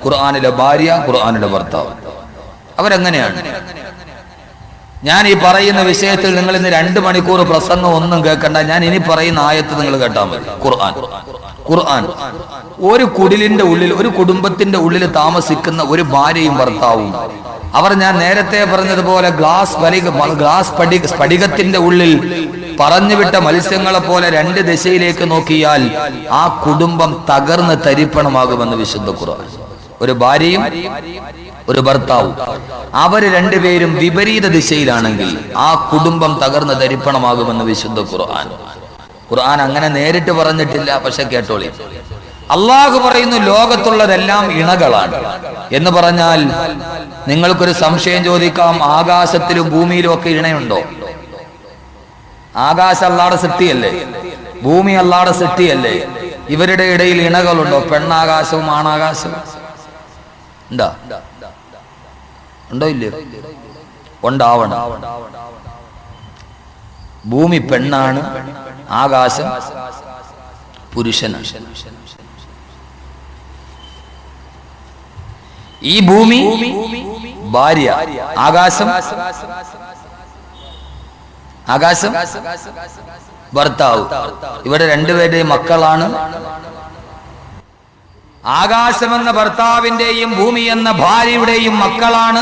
ഖുർആനിലെ ഭാര്യ, ഖുർആനിലെ ഭർത്താവ്, അവരെങ്ങനെയാണ്? ഞാൻ ഈ പറയുന്ന വിഷയത്തിൽ നിങ്ങൾ ഇന്ന് 2 മണിക്കൂർ പ്രസംഗം ഒന്നും കേൾക്കണ്ട. ഞാൻ ഇനി പറയുന്ന ആയത്ത് നിങ്ങൾ കേട്ടാൽ മതി. ഖുർആൻ ഒരു കുടിലിന്റെ ഉള്ളിൽ, ഒരു കുടുംബത്തിന്റെ ഉള്ളിൽ താമസിക്കുന്ന ഒരു ഭാര്യയും ഭർത്താവും, അവർ ഞാൻ നേരത്തെ പറഞ്ഞതുപോലെ സ്ഫടികത്തിന്റെ ഉള്ളിൽ പറഞ്ഞുവിട്ട മത്സ്യങ്ങളെ പോലെ 2 ദിശയിലേക്ക് നോക്കിയാൽ ആ കുടുംബം തകർന്ന് തരിപ്പണമാകുമെന്ന് വിശുദ്ധ ഖുർആൻ. ഒരു ഭാര്യയും ഒരു ഭർത്താവും, അവര് 2 പേരും വിപരീത ദിശയിലാണെങ്കിൽ ആ കുടുംബം തകർന്ന് തരിപ്പണമാകുമെന്ന് വിശുദ്ധ ഖുർആൻ. ഖുർആൻ അങ്ങനെ നേരിട്ട് പറഞ്ഞിട്ടില്ല, പക്ഷെ കേട്ടോളി. അള്ളാഹു പറയുന്നു ലോകത്തുള്ളതെല്ലാം ഇണകളാണ് എന്ന് പറഞ്ഞാൽ നിങ്ങൾക്കൊരു സംശയം ചോദിക്കാം, ആകാശത്തിലും ഭൂമിയിലും ഒക്കെ ഇണയുണ്ടോ? ആകാശം അല്ലാഹുവിന്റെ സൃഷ്ടിയല്ലേ, ഭൂമി അല്ലാഹുവിന്റെ സൃഷ്ടിയല്ലേ? ഇവരുടെ ഇടയിൽ ഇണകളുണ്ടോ? പെണ്ണാകാശവും ആണാകാശവും ഉണ്ടോ? ഇല്ലയോ? ഉണ്ടാവണം. ഭൂമി പെണ്ണാണ്, ആകാശം പുരുഷനാണ്. ഈ ഭൂമി ഭാര്യ, ആകാശം ഭർത്താവ്. ഇവിടെ 2 പേരുടെയും മക്കളാണ്. ആകാശമെന്ന ഭർത്താവിന്റെയും ഭൂമി എന്ന ഭാര്യയുടെയും മക്കളാണ്.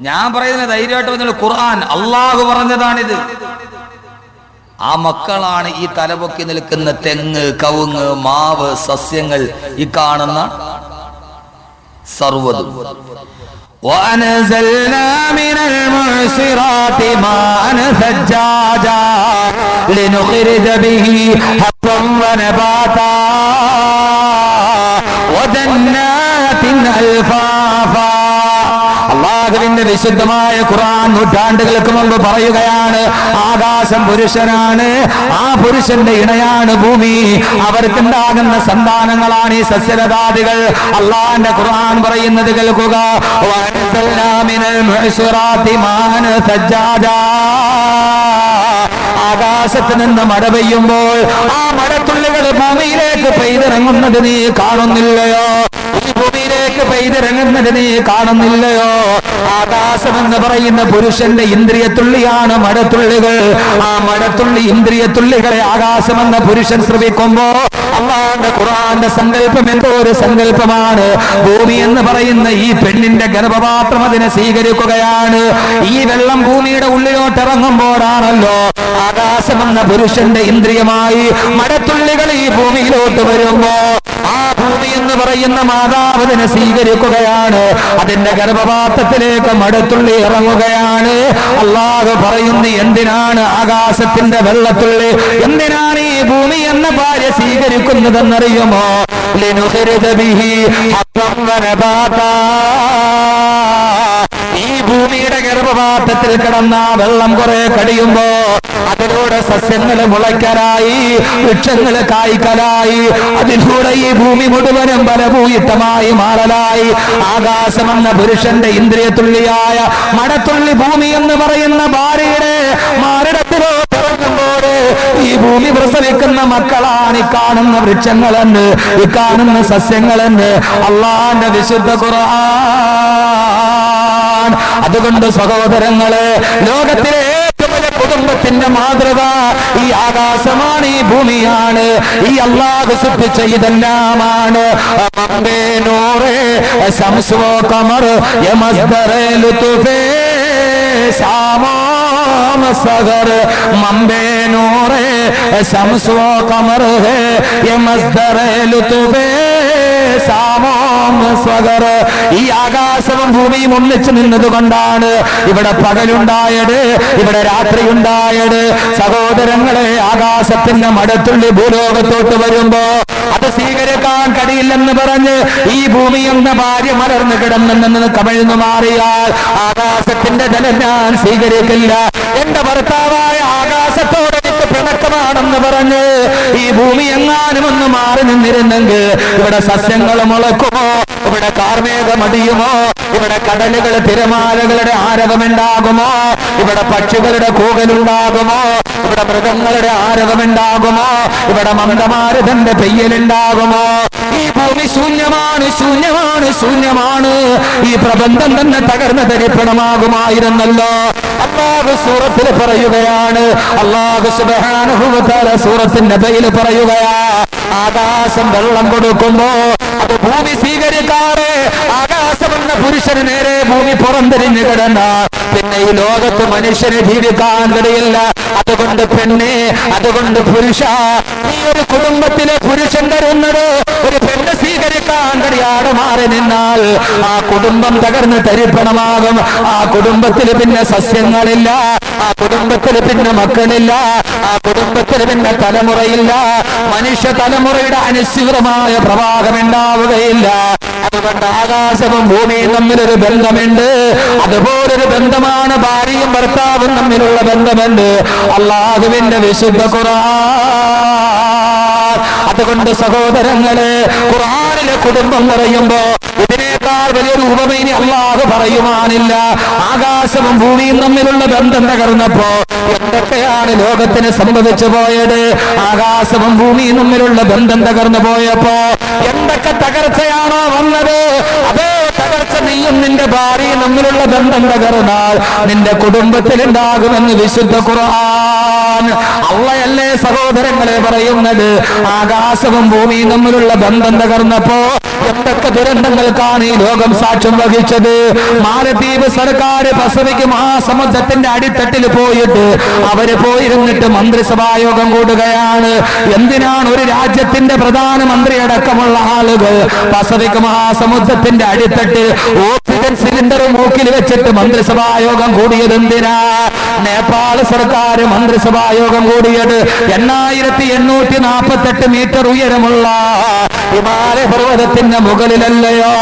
ഞാൻ പറയുന്നത് ധൈര്യമായിട്ട് ഖുർആൻ, അള്ളാഹു പറഞ്ഞതാണിത്. ആ മക്കളാണ് ഈ തലപൊക്കി നിൽക്കുന്ന തെങ്ങ്, കവുങ്ങ്, മാവ്, സസ്യങ്ങൾ, ഈ കാണുന്ന സർവ്വതും. وأنزلنا من المعصرات ماء ثجاجا لنخرج به حبا ونباتا وجنات ألفافا. അള്ളാഹുവിന്റെ വിശുദ്ധമായ ഖുർആൻ നൂറ്റാണ്ടുകൾക്ക് മുമ്പ് പറയുകയാണ്, ആകാശം പുരുഷനാണ്, ആ പുരുഷന്റെ ഇണയാണ് ഭൂമി, അവർക്കുണ്ടാകുന്ന സന്താനങ്ങളാണ് ഈ സസ്യലതാദികൾ. അള്ളാഹിന്റെ ഖുർആൻ പറയുന്നത് കേൾക്കുക, ആകാശത്ത് നിന്ന് മഴ പെയ്യുമ്പോൾ ആ മഴത്തുള്ളികൾ ഭൂമിയിലേക്ക് പെയ്തിറങ്ങുന്നത് നീ കാണുന്നില്ലയോ? ഈ ഭൂമിയിലേക്ക് പെയ്തിറങ്ങുന്നത് നീ കാണുന്നില്ലയോ? ആകാശം എന്ന് പറയുന്ന പുരുഷന്റെ ഇന്ദ്രിയത്തുള്ളിയാണ് മഴത്തുള്ളികൾ. ആ മഴത്തുള്ളി ഇന്ദ്രിയത്തുള്ളികളെ ആകാശമെന്ന പുരുഷൻ ശ്രവിക്കുമ്പോ അള്ളാഹുവിന്റെ ഖുർആന്റെ സങ്കല്പം എന്തോ ഒരു സങ്കല്പമാണ്. ഭൂമി എന്ന് പറയുന്ന ഈ പെണ്ണിന്റെ ഗർഭപാത്രം അതിനെ സ്വീകരിക്കുകയാണ്. ഈ വെള്ളം ഭൂമിയുടെ ഉള്ളിലോട്ട് ഇറങ്ങുമ്പോഴാണല്ലോ ആകാശമെന്ന പുരുഷന്റെ ഇന്ദ്രിയമായി മഴത്തുള്ളികൾ ഈ ഭൂമിയിലോട്ട് വരുമ്പോ ആ ഭൂമി എന്ന് പറയുന്ന മാതാവ് അതിനെ സ്വീകരിക്കുകയാണ്. അതിന്റെ ഗർഭപാത്രത്തിലേക്ക് മഴത്തുള്ളി ഇറങ്ങുകയാണ്. അള്ളാഹു പറയുന്നു, എന്തിനാണ് ആകാശത്തിന്റെ വെള്ളത്തുള്ളി, എന്തിനാണ് ഈ ഭൂമി എന്ന ഭാര്യ സ്വീകരിക്കുന്നതെന്നറിയുമോ? ഈ ഭൂമിയുടെ ഗർഭപാത്രത്തിൽ കിടന്ന വെള്ളം കുറെ കഴിയുമ്പോ അതിലൂടെ സസ്യങ്ങൾ മുളയ്ക്കലായി, വൃക്ഷങ്ങൾ കായ്ക്കലായി, അതിലൂടെ ഈ ഭൂമി മുഴുവനും ഫലഭൂയിഷ്ടമായി മാറലായി. ആകാശമെന്ന പുരുഷന്റെ ഇന്ദ്രിയത്തുള്ളിയായ മഴത്തുള്ളി ഭൂമി എന്ന് പറയുന്ന ഭാര്യയുടെ മാറിടത്തിലോട്ട് ഇറങ്ങുമ്പോൾ ഈ ഭൂമി പ്രസവിക്കുന്ന മക്കളാണ് ഈ കാണുന്ന വൃക്ഷങ്ങളെന്ന്, ഈ കാണുന്ന സസ്യങ്ങളെന്ന് അള്ളാന്റെ വിശുദ്ധ ഖുർആൻ. അതുകൊണ്ട് സഹോദരങ്ങളെ, ലോകത്തിലെ കുടുംബത്തിന്റെ മാതൃക ഈ ആകാശമാണ്, ഈ ഭൂമിയാണ്, ഈ അല്ലാഹു സൃഷ്ടിച്ച ഇതെല്ലാമാണ്. सगर मम्बे नूरे शम्सो कमर है ये मस्दर लुत्फे സാമോം സഗർ. ഈ ആകാശവും ഭൂമിയും ഒന്നിച്ചു നിന്നതുകൊണ്ടാണ് ഇവിടെ പകലുണ്ടായത്, ഇവിടെ രാത്രി ഉണ്ടായത്. സഹോദരങ്ങളെ, ആകാശത്തിന്റെ മഴത്തുള്ളി ഭൂലോകത്തോട്ട് വരുമ്പോ അത് സ്വീകരിക്കാൻ കഴിയില്ലെന്ന് പറഞ്ഞ് ഈ ഭൂമി എന്ന ഭാര്യ മലർന്നു കിടന്നെന്ന് കമിഴ്ന്നു മാറിയാൽ ആകാശത്തിന്റെ ജലം ഞാൻ സ്വീകരിക്കില്ല, എന്റെ ഭർത്താവായ ആകാശത്തോട് എനിക്ക് പിണക്കമാണെന്ന് പറഞ്ഞ് ഈ ഭൂമി എങ്ങാനും ഒന്ന് മാറി നിന്നിരുന്നെങ്കിൽ ഇവിടെ സസ്യങ്ങൾ മുളക്കുമോ, ഇവിടെ കാർമേഘമടിയുമോ, ഇവിടെ കടലുകൾ തിരമാലകളുടെ ആരവമുണ്ടാകുമോ, ഇവിടെ പക്ഷികളുടെ കൂകലുണ്ടാകുമോ, ഇവിടെ മൃഗങ്ങളുടെ ആരവമുണ്ടാകുമോ, ഇവിടെ മന്ദമാരുതന്റെ പെയ്യലുണ്ടാകുമോ? ഈ ഭൂമി ശൂന്യമാണ്, ശൂന്യമാണ്, ശൂന്യമാണ്, ഈ പ്രബന്ധം തന്നെ തകർന്ന തരിപ്പണമാകുമായിരുന്നല്ലോ. അല്ലാഹു സൂറത്തിൽ പറയുകയാണ്, അല്ലാഹു സുബ്ഹാനഹു വ തആല സൂറത്തിന്റെ നബയിൽ പറയുകയാ, ആകാശം വെള്ളം കൊടുക്കുമ്പോ അത് ഭൂമി സ്വീകരിക്കാറ്. ആകാശമെന്ന പുരുഷന് നേരെ ഭൂമി പുറംതിരിഞ്ഞു കിടന്ന പിന്നെ ഈ ലോകത്ത് മനുഷ്യന് ജീവിക്കാൻ കഴിയില്ല. അതുകൊണ്ട് പെണ്ണെ, അതുകൊണ്ട് പുരുഷ, ഈ ഒരു കുടുംബത്തിലെ പുരുഷൻ തരുന്നത് ഒരു പെണ്ണ് സ്വീകരിക്കാൻ കഴിയാതെ മാറി നിന്നാൽ ആ കുടുംബം തകർന്ന് തരിപ്പണമാകും. ആ കുടുംബത്തിൽ പിന്നെ സസ്യങ്ങളില്ല, ആ കുടുംബത്തിൽ പിന്നെ മക്കളില്ല, ആ കുടുംബത്തിൽ പിന്നെ തലമുറയില്ല, മനുഷ്യ തലമുറയുടെ അനുസൃതമായ പ്രവാഹം ഉണ്ടാവുകയില്ല. അതുകൊണ്ട് ആകാശവും ഭൂമിയും തമ്മിലൊരു ബന്ധമുണ്ട്. അതുപോലൊരു ബന്ധമാണ് ഭാര്യയും ഭർത്താവും തമ്മിലുള്ള ബന്ധമുണ്ട് അല്ലാഹുവിന്റെ വിശുദ്ധ ഖുർആൻ. അതുകൊണ്ട് സഹോദരങ്ങളെ, ഖുർആനിലെ കുടുംബം പറയുമ്പോ ഇതിനേക്കാൾ വലിയൊരു ഉപമയിനി അല്ലാഹു പറയുവാനില്ല. ആകാശവും ഭൂമിയും തമ്മിലുള്ള ബന്ധം തകർന്നപ്പോ എന്തൊക്കെയാണ് ലോകത്തിന് സംഭവിച്ചു പോയത്? ആകാശവും ഭൂമിയും തമ്മിലുള്ള ബന്ധം തകർന്നു പോയപ്പോ എന്തൊക്കെ തകർച്ചയാണോ വന്നത്? അതേ തകർച്ച നീയും നിന്റെ ഭാര്യയും തമ്മിലുള്ള ബന്ധം തകർന്നാൽ നിന്റെ കുടുംബത്തിൽ ഉണ്ടാകുമെന്ന് വിശുദ്ധ ഖുർആൻ. അള്ളയല്ലേ സഹോദരങ്ങളെ പറയുന്നത്? ആകാശവും ഭൂമിയും തമ്മിലുള്ള ബന്ധം തകർന്നപ്പോ എന്തൊക്കെ ദുരന്തങ്ങൾക്കാണ് ഈ ലോകം സാക്ഷ്യം വഹിച്ചത്? മാലദ്വീപ് സർക്കാർ പസഫിക് മഹാസമുദ്രത്തിന്റെ അടിത്തട്ടിൽ പോയിട്ട് അവര് പോയിരുന്നിട്ട് മന്ത്രിസഭായോഗം കൂടുകയാണ്. എന്തിനാണ് ഒരു രാജ്യത്തിന്റെ പ്രധാനമന്ത്രി അടക്കമുള്ള ആളുകൾ പസഫിക് മഹാസമുദ്രത്തിന്റെ അടിത്തട്ടിൽ ഓക്സിജൻ സിലിണ്ടർ മൂക്കിൽ വെച്ചിട്ട് മന്ത്രിസഭായോഗം കൂടിയത് എന്തിനാ? നേപ്പാൾ സർക്കാർ മന്ത്രിസഭായോഗം കൂടിയത് 8848 മീറ്റർ ഉയരമുള്ള ഹിമാലയ പർവ്വതത്തിന്റെ മുകളിലല്ലയോ?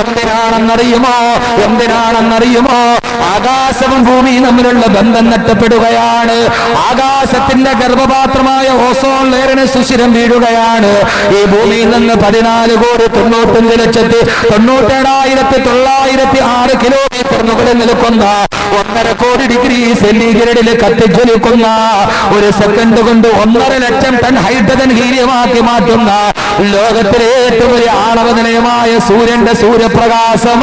എന്തിനാണെന്നറിയുമോ? എന്തിനാണെന്നറിയുമോ? ആകാശവും ഭൂമിയും തമ്മിലുള്ള ബന്ധം നഷ്ടപ്പെടുകയാണ്. ആകാശത്തിന്റെ ഗർഭപാത്രമായ ഓസോൺ ലെയറിന് സുഷിരം വീഴുകയാണ്. ഈ ഭൂമിയിൽ നിന്ന് 14,95,97,906 കിലോമീറ്റർ മുകളിൽ നിൽക്കുന്ന 1.5 കോടി ഡിഗ്രി സെന്റിഗ്രേഡിൽ കത്തിജ്വലിക്കുന്ന ഒരു സെക്കൻഡ് കൊണ്ട് 1.5 ലക്ഷം ടൺ ഹൈഡ്രജൻ ഹീലിയമാക്കി മാറ്റുന്ന ലോകത്തിലെ ഏറ്റവും വലിയ ആണവ നിലയമായ സൂര്യന്റെ സൂര്യപ്രകാശം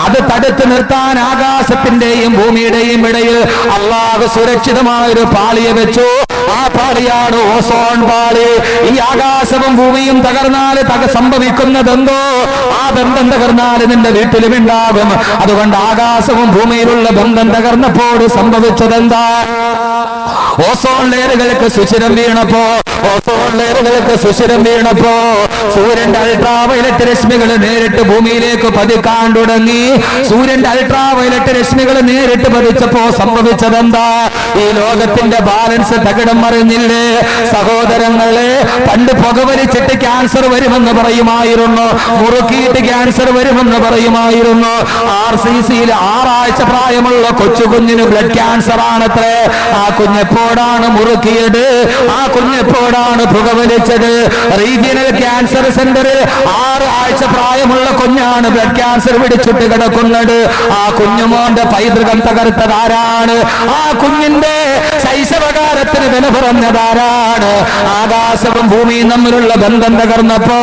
അത് തടുത്തു നിർത്താൻ ആകാശത്തിന്റെയും ഭൂമിയുടെയും ഇടയിൽ അല്ലാഹു സുരക്ഷിതമായ ഒരു പാളിയെ വെച്ചു. ആ പാളിയാണ് ഓസോൺ പാളി. ഈ ആകാശവും ഭൂമിയും തകർന്നാൽ സംഭവിക്കുന്നതെന്തോ ആ ബന്ധം തകർന്നാൽ നിന്റെ വീട്ടിലും ഉണ്ടാകും. അതുകൊണ്ട് ആകാശവും ഭൂമിയിലുള്ള ബന്ധം തകർന്നപ്പോൾ സംഭവിച്ചതെന്താ? ഓസോൺ ലെയറുകൾക്ക് സുഷിരം വീണപ്പോ, ഓസോൺ ലെയറുകൾക്ക് സുഷിരം വീണപ്പോ സൂര്യന്റെ അൾട്രാവയലറ്റ് രശ്മികൾ നേരിട്ട് ഭൂമിയിലേക്ക് പതിക്കാൻ തുടങ്ങി. സൂര്യന്റെ അൾട്രാവയലറ്റ് രശ്മികൾ നേരിട്ട് പതിച്ചപ്പോ സംഭവിച്ചതെന്താ? ഈ ലോകത്തിന്റെ ബാലൻസ് തകിടം മറിഞ്ഞില്ലേ സഹോദരങ്ങളെ? പണ്ട് പുകവലിച്ചിട്ട് ക്യാൻസർ വരുമെന്ന് പറയുമായിരുന്നു, മുറുക്കിയിട്ട് ക്യാൻസർ വരുമെന്ന് പറയുമായിരുന്നു. RCCയിൽ 6 ആഴ്ച പ്രായമുള്ള കൊച്ചു കുഞ്ഞിന് ബ്ലഡ് ക്യാൻസർ ആണത്രേ. ആ കുഞ്ഞെപ്പോഴാണ് മുറുക്കിയത്? ആ കുഞ്ഞെപ്പോഴാണ് പുകവലിച്ചത്? റീജിയണൽ ക്യാൻസർ സെന്ററിൽ 6 ആഴ്ച പ്രായമുള്ള കുഞ്ഞാണ് ബ്ലഡ് ക്യാൻസർ പിടിച്ചിട്ട് കിടക്കുന്നത്. ആ കുഞ്ഞുമോന്റെ പൈതൃകം തകർത്തതാരാണ്? ആ കുഞ്ഞിന്റെ ശൈശവകാലത്തിന് വില പറഞ്ഞതാരാണ്? ആകാശവും ഭൂമിയും തമ്മിലുള്ള ബന്ധം തകർന്നപ്പോ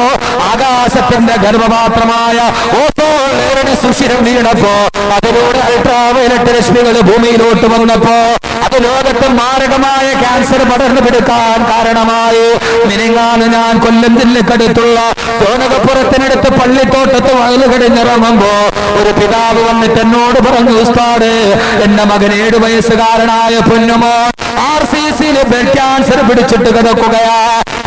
ആകാശത്തിന്റെ ഗർഭപാത്രമായ ഓസോൺ ലെയറിന് സുഷിരം വീണപ്പോ അതിലൂടെ അൾട്രാവയലറ്റ് രശ്മികൾ ഭൂമിയിലോട്ട് വന്നപ്പോ അത് ലോകത്ത് മാരകമായ ക്യാൻസർ പടർന്നു പിടിക്കാൻ കാരണമായി. മിനിങ്ങാന്ന് ഞാൻ കൊല്ലം ജില്ലക്കടുത്തുള്ള ചോനകപ്പുറത്തിനടുത്ത് പള്ളിത്തോട്ടത്ത് വയല് കടിഞ്ഞിറങ്ങുമ്പോ ഒരു പിതാവ് വന്നിട്ട് എന്നോട് പറഞ്ഞു, ഉസ്താദ്, എന്റെ മകൻ 7 വയസ്സുകാരനായ പൊന്നുമോ RCCയിൽ ബ്ലഡ് ക്യാൻസർ പിടിച്ചിട്ട് കിടക്കുകയാ.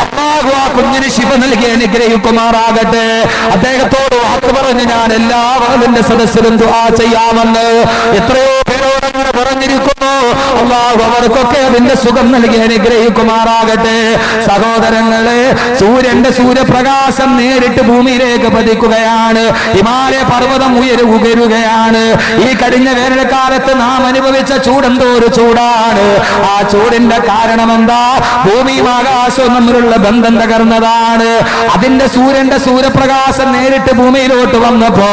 അല്ലാഹു ആ കുഞ്ഞിന് ശിവ നൽകി അനുഗ്രഹിക്കുമാറാകട്ടെ. അദ്ദേഹത്തോട് വാക്ക് പറഞ്ഞ് ഞാൻ എല്ലാവരുടെ സദസ്സിലും ദുആ ചെയ്യാമെന്ന് എത്രയോ പേരോട് അങ്ങനെ പറഞ്ഞിരിക്കുന്നു. അല്ലാഹു അവർക്കൊക്കെ അതിന്റെ സുഖം നൽകി അനുഗ്രഹിക്കുമാറാകട്ടെ. സഹോദരങ്ങളെ, സൂര്യന്റെ സൂര്യപ്രകാശം നേരിട്ട് ഭൂമിയിലേക്ക് പതിക്കുകയാണ്. ഹിമാലയ പർവ്വതം ഉയരുകയാണ്. ഈ കഴിഞ്ഞ വേനൽക്കാലത്ത് നാം അനുഭവിച്ച ചൂടെന്തോ ഒരു ചൂടാണ്. ആ ചൂടിന്റെ കാരണം എന്താ? ഭൂമിയും ആകാശവും തമ്മിലുള്ള ബന്ധം തകർന്നതാണ്. അതിന്റെ സൂര്യന്റെ സൂര്യപ്രകാശം നേരിട്ട് ഭൂമിയിലോട്ട് വന്നപ്പോ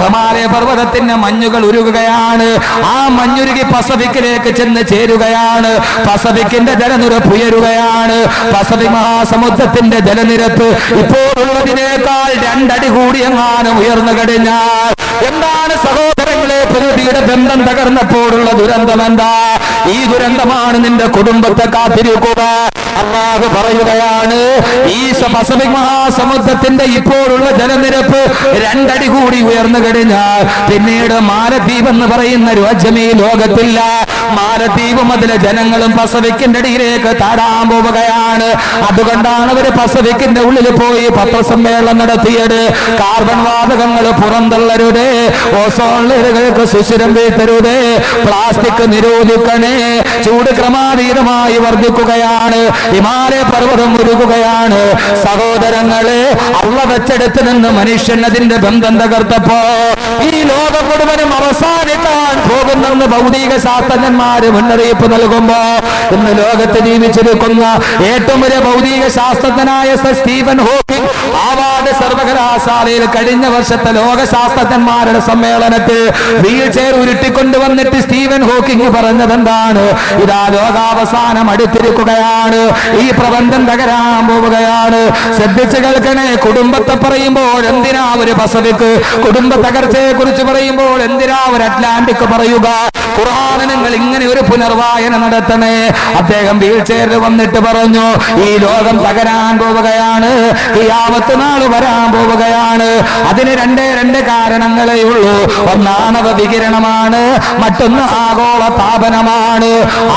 ഹിമാലയ പർവ്വതത്തിന്റെ മഞ്ഞുകൾ ഉരുകുകയാണ്. ആ മഞ്ഞുരുകി പസഫിക്കിലേക്ക് ചെന്ന് ചേരുകയാണ്. പസഫിക്കിന്റെ ജലനിരപ്പ് ഉയരുകയാണ്. പസഫിക് മഹാസമുദ്രത്തിന്റെ ജലനിരപ്പ് ഇപ്പോഴുള്ളതിനേക്കാൾ 2 അടി കൂടി എങ്ങാനും ഉയർന്നു കഴിഞ്ഞാൽ എന്താണ് സഹോദരങ്ങളെ പ്രകൃതിയുടെ ബന്ധം തകർന്നപ്പോഴുള്ള ദുരന്തം എന്താ? ഈ ദുരന്തമാണ് നിന്റെ കുടുംബത്തെ കാത്തിരിക്കുക. അല്ലാഹു പറയുകയാണ്, ഈ പസഫിക് മഹാസമുദ്രത്തിന്റെ ഇപ്പോഴുള്ള ജലനിരപ്പ് 2 അടി കൂടി ഉയർന്നു കഴിഞ്ഞാൽ പിന്നീട് മാലദ്വീപ് എന്ന് പറയുന്ന രാജ്യം ഈ ലോകത്തില്ല. മാലദ്വീപും അതിലെ ജനങ്ങളും പസഫിക്കിന്റെ അടിയിലേക്ക് താഴാൻ പോവുകയാണ്. അതുകൊണ്ടാണ് അവര് പസഫിക്കിന്റെ ഉള്ളിൽ പോയി പത്രസമ്മേളനം നടത്തിയത്. കാർബൺ വാതകങ്ങൾ പുറന്തള്ളരുത്, ഓസോൺ ലെയറുകൾക്ക് സുഷിരം വീഴ്ത്തരുത്, പ്ലാസ്റ്റിക് നിരോധിക്കണേ, ചൂട് ക്രമാതീതമായി വർദ്ധിക്കുകയാണ്, ഹിമാലയ പർവ്വതം ഉരുകുകയാണ്. സഹോദരങ്ങളെ, അള്ള വെച്ചെടുത്ത് നിന്ന് മനുഷ്യൻ അതിന്റെ ബന്ധം തകർത്തപ്പോ ഈ ലോകം മുഴുവനും അവസാനിക്കാൻ പോകുന്നെന്ന് ഭൗതിക ശാസ്ത്രജ്ഞന്മാര് മുന്നറിയിപ്പ് നൽകുമ്പോ ഇന്ന് ലോകത്ത് ജീവിച്ചിരിക്കുന്ന ഏറ്റവും വലിയ ഭൗതിക ശാസ്ത്രജ്ഞനായ സ്റ്റീഫൻ ഹോക്കിംഗ് ഹാർവാർഡ് സർവകലാശാലയിൽ കഴിഞ്ഞ വർഷത്തെ ലോക ശാസ്ത്രജ്ഞന്മാരുടെ സമ്മേളനത്തിൽ വീൽ ചെയർ ഉരുട്ടിക്കൊണ്ടുവന്നിട്ട് സ്റ്റീഫൻ ഹോക്കിംഗ് പറഞ്ഞതെന്താണ്? ഇതാ ലോകാവസാനം അടുത്തിരിക്കുകയാണ്, ഈ പ്രബന്ധം തകരാൻ പോവുകയാണ്. ശ്രദ്ധിച്ചു കേൾക്കണേ. കുടുംബത്തെ പറയുമ്പോൾ എന്തിനാ ഒരു പസഫിക്? കുടുംബ തകർച്ചയെ കുറിച്ച് പറയുമ്പോൾ എന്തിനാ ഒരു അറ്റ്ലാന്റിക് പറയുക? ഖുർആന് നിങ്ങൾ ഇങ്ങനെ ഒരു പുനർവായന നടത്തണേ. അദ്ദേഹം വീൽ ചെയറിൽ വന്നിട്ട് പറഞ്ഞു, ഈ ലോകം തകരാൻ പോവുകയാണ്, ഖിയാമത്ത് നാൾ വരാൻ പോവുകയാണ്. അതിന് രണ്ട് കാരണങ്ങളേ ഉള്ളൂ. ഒന്നാണവ വികിരണമാണ്, മറ്റൊന്ന് ആഗോള താപനമാണ്.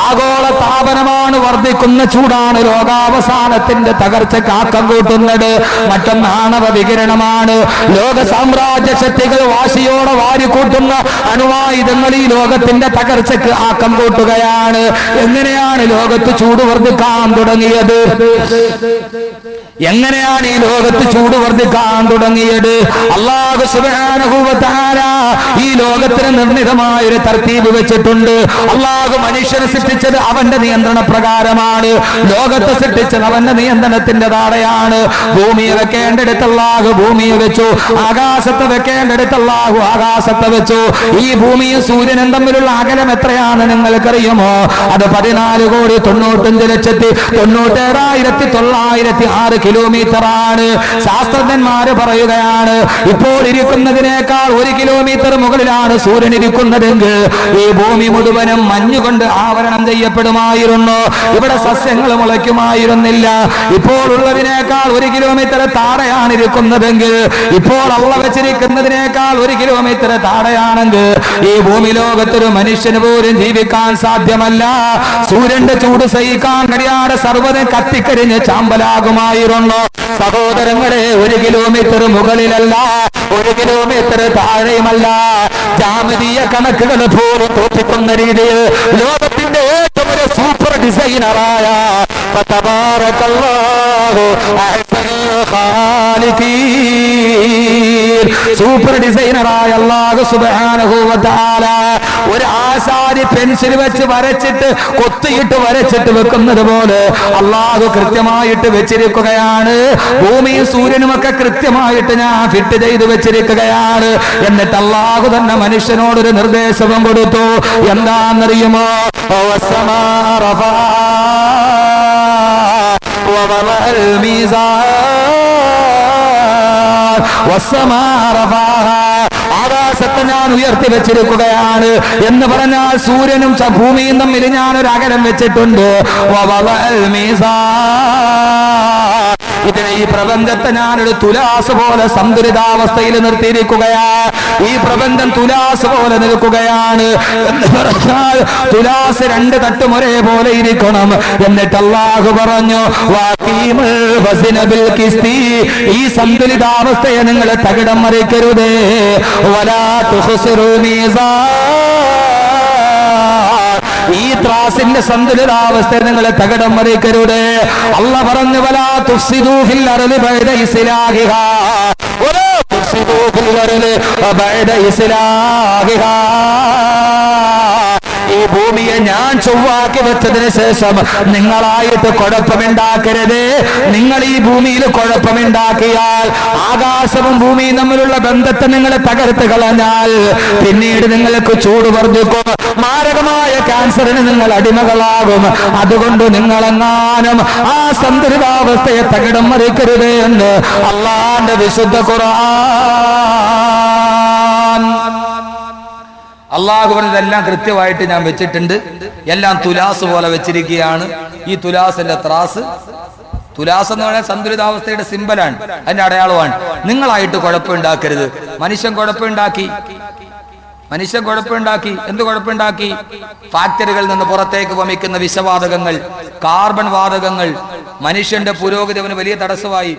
ആഗോള താപനമാണ്, വർദ്ധിക്കുന്ന ചൂടാണ് ലോകാവസാനത്തിന്റെ തകർച്ചയ്ക്ക് ആക്കം കൂട്ടുന്നത്. മറ്റൊന്നാണവ വികിരണമാണ്. ലോക സാമ്രാജ്യ ശക്തികൾ വാശിയോടെ വാരിക്കൂട്ടുന്ന അണുവായുധങ്ങൾ ഈ ലോകത്തിന്റെ തകർച്ചയ്ക്ക് ആക്കം കൂട്ടുകയാണ്. എങ്ങനെയാണ് ലോകത്ത് ചൂട് വർദ്ധിക്കാൻ തുടങ്ങിയത്? എങ്ങനെയാണ് ഈ ലോകത്ത് ചൂട് വർദ്ധിക്കാൻ തുടങ്ങിയത്? അല്ലാഹു സുബ്ഹാനഹു വ തആല ഈ ലോകത്തിന് നിർണിതമായ ഒരു തർത്തീബ് വെച്ചിട്ടുണ്ട്. അല്ലാഹു മനുഷ്യനെ സൃഷ്ടിച്ചത് അവന്റെ നിയന്ത്രണ പ്രകാരമാണ്. ലോകത്തെ സൃഷ്ടിച്ചത് അവന്റെ നിയന്ത്രണത്തിന്റെ താഴെയാണ്. ഭൂമിയെ വെക്കേണ്ടടുത്ത് അല്ലാഹു ഭൂമിയെ വെച്ചു, ആകാശത്തെ വെക്കേണ്ടടുത്ത് അല്ലാഹു ആകാശത്തെ വെച്ചു. ഈ ഭൂമിയും സൂര്യനും തമ്മിലുള്ള അകലം എത്രയാണ് നിങ്ങൾക്കറിയുമോ? അത് 14,95,97,906 കിലോമീറ്റർ ആണ്. ശാസ്ത്രജ്ഞന്മാര് പറയുകയാണ്, ഇപ്പോൾ ഇരിക്കുന്നതിനേക്കാൾ 1 കിലോമീറ്റർ മുകളിലാണ് സൂര്യൻ ഇരിക്കുന്നതെങ്കിൽ ഈ ഭൂമി മുഴുവനും മഞ്ഞുകൊണ്ട് ആവരണം ചെയ്യപ്പെടുമായിരുന്നു. ഇവിടെ സസ്യങ്ങൾ മുളയ്ക്കുമായിരുന്നില്ല. ഇപ്പോൾ ഉള്ളതിനേക്കാൾ 1 കിലോമീറ്റർ താഴെയാണ് ഇരിക്കുന്നതെങ്കിൽ, ഇപ്പോൾ അള്ള വെച്ചിരിക്കുന്നതിനേക്കാൾ 1 കിലോമീറ്റർ താഴെയാണെങ്കിൽ ഈ ഭൂമി ലോകത്തൊരു മനുഷ്യന് പോലും ജീവിക്കാൻ സാധ്യമല്ല. സൂര്യന്റെ ചൂട് സഹിക്കാൻ കഴിയാതെ സർവ്വതും കത്തിക്കരിഞ്ഞ് ചാമ്പലാകുമായിരുന്നു. സഹോദരങ്ങളെ, 1 കിലോമീറ്റർ മുകളിലല്ല, 1 കിലോമീറ്റർ താഴെയുമല്ല. ജാമിതീയ കണക്കുകൾ പോലും തോപ്പിക്കുന്ന രീതിയിൽ ലോകത്തിന്റെ ഏറ്റവും വലിയ സൂപ്പർ ഡിസൈനറായ സൂപ്പർ ഡിസൈനറായ അല്ലാഹു സുബ്ഹാനഹു വ തആല ഒരു ആശാരി പെൻസിൽ വെച്ച് വരച്ചിട്ട് കൊത്തിയിട്ട് വരച്ചിട്ട് വെക്കുന്നത് പോലെ അല്ലാഹു കൃത്യമായിട്ട് വെച്ചിരിക്കുകയാണ്. ഭൂമിയും സൂര്യനും ഒക്കെ കൃത്യമായിട്ട് ഞാൻ ഫിറ്റ് ചെയ്ത് വെച്ചിരിക്കുകയാണ്. എന്നിട്ട് അല്ലാഹു തന്നെ മനുഷ്യനോടൊരു നിർദ്ദേശവും കൊടുത്തു. എന്താണെന്നറിയുമോ? ആകാശത്തെ ഞാൻ ഉയർത്തി വെച്ചിരിക്കുകയാണ് എന്ന് പറഞ്ഞാൽ സൂര്യനും ഭൂമിയും തമ്മിൽ ഞാനൊരു അകലം വെച്ചിട്ടുണ്ട്. ഇതിനെ, ഈ പ്രപഞ്ചത്തെ ഞാനൊരു തുലാസ് പോലെ സന്തുലിതാവസ്ഥയിൽ നിർത്തിയിരിക്കുകയാണ്. ഈ പ്രപഞ്ചം തുലാസ് പോലെ നിൽക്കുകയാണ് എന്ന് പറഞ്ഞാൽ തുലാസ് 2 തട്ടും ഒരേപോലെ ഇരിക്കണം. എന്നിട്ട് അല്ലാഹു പറഞ്ഞു, ഈ സന്തുലിതാവസ്ഥയെ നിങ്ങൾ തകിടം മറിക്കരുതേ. ഈ ത്രാസിന്റെ സന്തുലിതാവസ്ഥ നിങ്ങളെ തകിടം മറിക്കരുത്. അല്ലാഹു പറഞ്ഞു, വലാ തുഫ്സിദൂ ഫിൽ അർളി ബഅദ ഇസ്ലാഹിഹാ വലാ തുഫ്സിദൂ ഫിൽ അർളി ബഅദ ഇസ്ലാഹിഹാ. ഈ ഭൂമിയെ ഭൂമിയെ ഞാൻ ചൊവ്വാക്കി വെച്ചതിന് ശേഷം നിങ്ങളായിട്ട് കുഴപ്പമുണ്ടാക്കരുത്. നിങ്ങൾ ഈ ഭൂമിയിൽ കുഴപ്പമുണ്ടാക്കിയാൽ, ആകാശവും ഭൂമിയും തമ്മിലുള്ള ബന്ധത്തെ നിങ്ങൾ തകർത്ത് കളഞ്ഞാൽ പിന്നീട് നിങ്ങൾക്ക് ചൂട് വർദ്ധിക്കും, മാരകമായ ക്യാൻസറിന് നിങ്ങൾ അടിമകളാകും. അതുകൊണ്ട് നിങ്ങളെങ്ങാനും ആ സന്തുലിതാവസ്ഥയെ തകിടം മറിക്കരുത് എന്ന് അള്ളാന്റെ വിശുദ്ധ ഖുർആൻ. അള്ളാഹു പറഞ്ഞതെല്ലാം കൃത്യമായിട്ട് ഞാൻ വെച്ചിട്ടുണ്ട്. എല്ലാം തുലാസ് പോലെ വെച്ചിരിക്കുകയാണ്. ഈ തുലാസിന്റെ ത്രാസ്, തുലാസ് എന്ന് പറയുന്നത് സന്തുലിതാവസ്ഥയുടെ സിമ്പലാണ്, അതിന്റെ അടയാളമാണ്. നിങ്ങളായിട്ട് കുഴപ്പമുണ്ടാക്കരുത്. മനുഷ്യൻ കുഴപ്പമുണ്ടാക്കി. എന്ത് കുഴപ്പമുണ്ടാക്കി? ഫാക്ടറികളിൽ നിന്ന് പുറത്തേക്ക് വമിക്കുന്ന വിഷവാതകങ്ങൾ, കാർബൺ വാതകങ്ങൾ മനുഷ്യന്റെ പുരോഗതി അവന് വലിയ തടസ്സമായി.